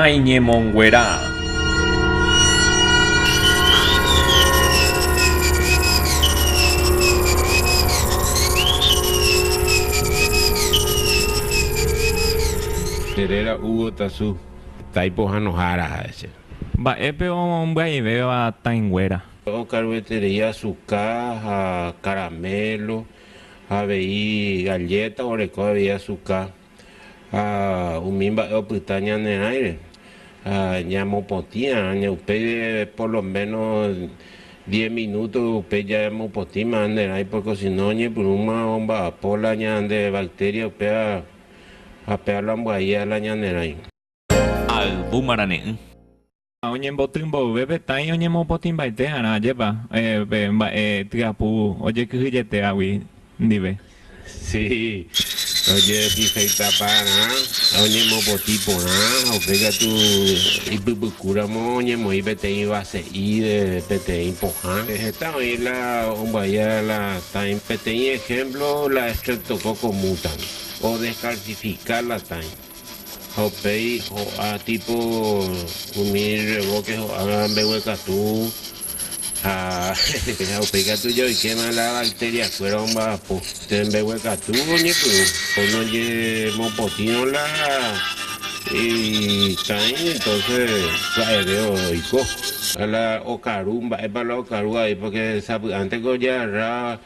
Iñemonguera. Terera Hugo Tazu, Taipo Hanojara ese. Mba'épe ombyaivéva taĩnguéra. Okaruetería azúcar, caramelo, avei galleta, oreko avei azúcar. Umi mba'e opyta ñanerãire. Ñamopotĩ upe por lo menos 10 minutos upe ya mopotĩ manderãi porque si no ñepyrũma omba'apo la ñande bacteria upe apea la mbuaia la ñanerãi. Ayvu Marane'ỹ. Oñembotymboyve petáĩ oñemopotĩmbaitéha'arã ajépa pe mba'e tyapu ojekyhyjetéagui ndive. Sí, oye, feita para, oñemopotĩ porã, upéga tu ipypykúramo oñemoĩ peteĩ vase'i de peteĩ pohã. Esta oĩ la ombuaia la taĩ peteĩ ejemplo la Streptococcus mutans o descalcificar la taĩ. Hopei a tipo umi revoque a mbeguekatu pega tu yo y quema la bacteria fuera un vapo te mbeguekatu ñepyrũ no ye mopotĩo la y taĩ entonces va'ereo iko a la okaru mba'épa la okaru ahí porque antes kojarra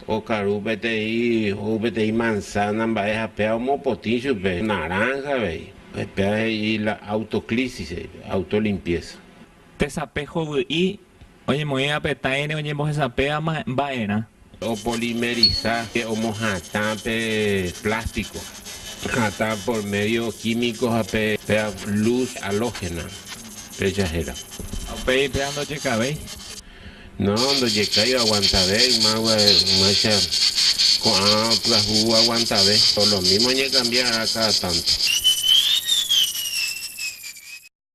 okaru peteĩ manzana mba'e hapea omopotĩ chupe naranja vei hapea y la autoclisis autolimpieza Tesape hovy'i oñemoĩ apetáire oñembohesapea mba'erã. o polimerizar o mohatã pe plástico hatã por medio químico pe luz halógena pechajera Upéi pe andojekavéi. no ndojekái aguantavéi macha ko'ã pyahu aguantavéi por lo mismo ñecambiará cada tanto.